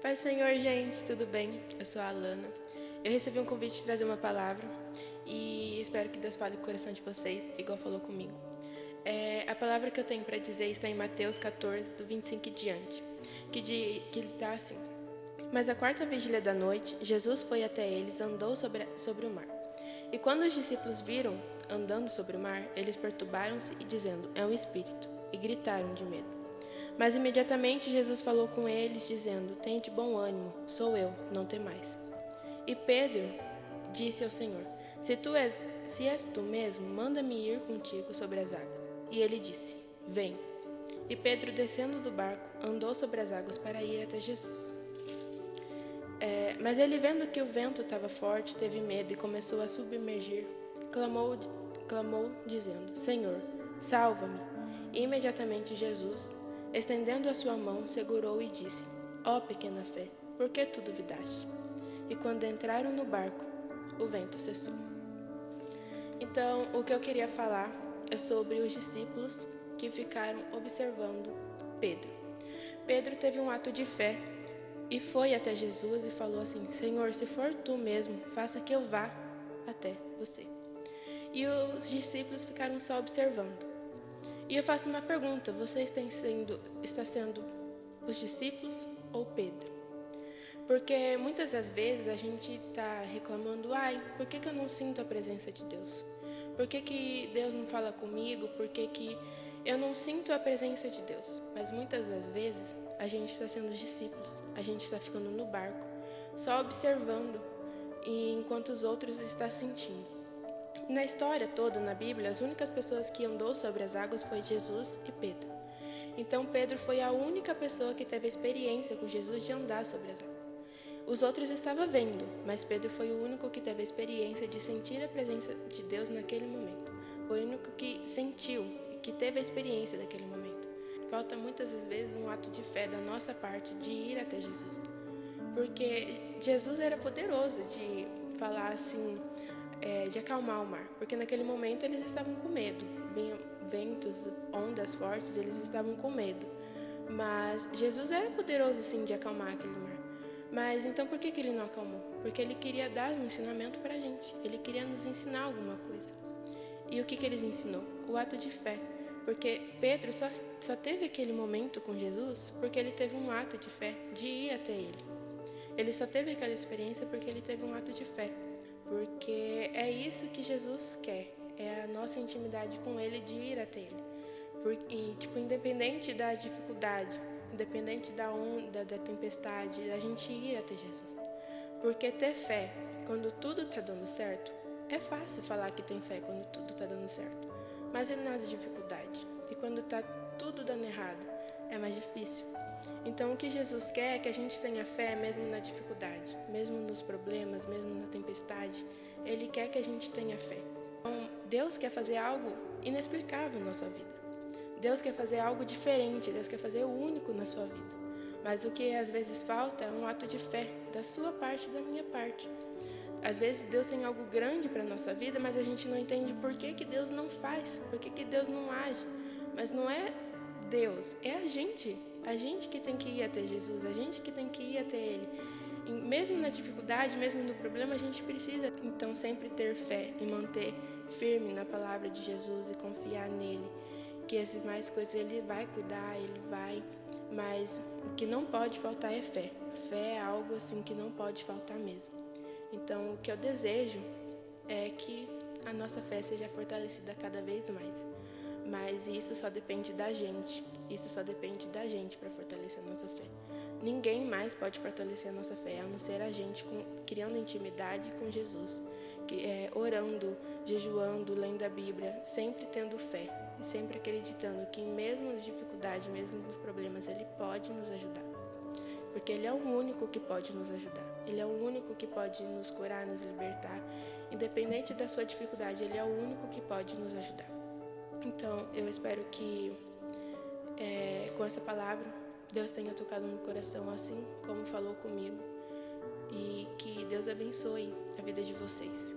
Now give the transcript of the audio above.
Pai Senhor, gente, tudo bem? Eu sou a Alana. Eu recebi um convite de trazer uma palavra e espero que Deus fale com o coração de vocês, igual falou comigo. A palavra que eu tenho para dizer está em Mateus 14, do 25 em diante, que ele está assim. Mas à quarta vigília da noite, Jesus foi até eles e andou sobre o mar. E quando os discípulos viram andando sobre o mar, eles perturbaram-se e dizendo, é um espírito, e gritaram de medo. Mas imediatamente Jesus falou com eles, dizendo, tende bom ânimo, sou eu, não temais. E Pedro disse ao Senhor, se és tu mesmo, manda-me ir contigo sobre as águas. E ele disse, vem. E Pedro, descendo do barco, andou sobre as águas para ir até Jesus. Mas ele, vendo que o vento estava forte, teve medo e começou a submergir. Clamou dizendo, Senhor, salva-me. E imediatamente Jesus, estendendo a sua mão, segurou e disse, ó pequena fé, por que tu duvidaste? E quando entraram no barco, o vento cessou. Então, o que eu queria falar é sobre os discípulos que ficaram observando Pedro. Pedro teve um ato de fé e foi até Jesus e falou assim, Senhor, se for tu mesmo, faça que eu vá até você. E os discípulos ficaram só observando. E eu faço uma pergunta, está sendo os discípulos ou Pedro? Porque muitas das vezes a gente está reclamando, por que eu não sinto a presença de Deus? Por que Deus não fala comigo? Por que eu não sinto a presença de Deus? Mas muitas das vezes a gente está sendo os discípulos, a gente está ficando no barco, só observando, enquanto os outros estão sentindo. Na história toda, na Bíblia, as únicas pessoas que andou sobre as águas foi Jesus e Pedro. Então Pedro foi a única pessoa que teve a experiência com Jesus de andar sobre as águas. Os outros estavam vendo, mas Pedro foi o único que teve a experiência de sentir a presença de Deus naquele momento. Foi o único que sentiu e que teve a experiência daquele momento. Falta muitas das vezes um ato de fé da nossa parte de ir até Jesus. Porque Jesus era poderoso de falar assim, de acalmar o mar. Porque naquele momento eles estavam com medo. Vinham ventos, ondas fortes, eles estavam com medo. Mas Jesus era poderoso sim de acalmar aquele mar. Mas então por que ele não acalmou? Porque ele queria dar um ensinamento para a gente. Ele queria nos ensinar alguma coisa. E o que ele ensinou? O ato de fé. Porque Pedro só teve aquele momento com Jesus porque ele teve um ato de fé de ir até ele. Ele só teve aquela experiência porque ele teve um ato de fé. Porque é isso que Jesus quer. É a nossa intimidade com ele de ir até ele. Independente da dificuldade, independente da onda, da tempestade, a gente ir até Jesus. Porque ter fé, quando tudo está dando certo, é fácil falar que tem fé quando tudo está dando certo. Mas é nas dificuldades. E quando está tudo dando errado, é mais difícil. Então o que Jesus quer é que a gente tenha fé mesmo na dificuldade, mesmo nos problemas, mesmo na tempestade. Ele quer que a gente tenha fé. Então, Deus quer fazer algo inexplicável na sua vida. Deus quer fazer algo diferente, Deus quer fazer o único na sua vida. Mas o que às vezes falta é um ato de fé, da sua parte e da minha parte. Às vezes Deus tem algo grande para a nossa vida, mas a gente não entende por que Deus não faz, por que Deus não age. Mas não é Deus, é a gente que tem que ir até Jesus, a gente que tem que ir até Ele. E mesmo na dificuldade, mesmo no problema, a gente precisa então sempre ter fé e manter firme na palavra de Jesus e confiar nele. Que as demais coisas ele vai cuidar, mas o que não pode faltar é fé. Fé é algo assim que não pode faltar mesmo. Então, o que eu desejo é que a nossa fé seja fortalecida cada vez mais. Mas isso só depende da gente. Isso só depende da gente para fortalecer a nossa fé. Ninguém mais pode fortalecer a nossa fé, a não ser a gente criando intimidade com Jesus. Orando, jejuando, lendo a Bíblia, sempre tendo fé. E sempre acreditando que mesmo nas dificuldades, mesmo nos problemas, Ele pode nos ajudar. Porque Ele é o único que pode nos ajudar. Ele é o único que pode nos curar, nos libertar. Independente da sua dificuldade, Ele é o único que pode nos ajudar. Então, eu espero que com essa palavra, Deus tenha tocado no coração assim como falou comigo. E que Deus abençoe a vida de vocês.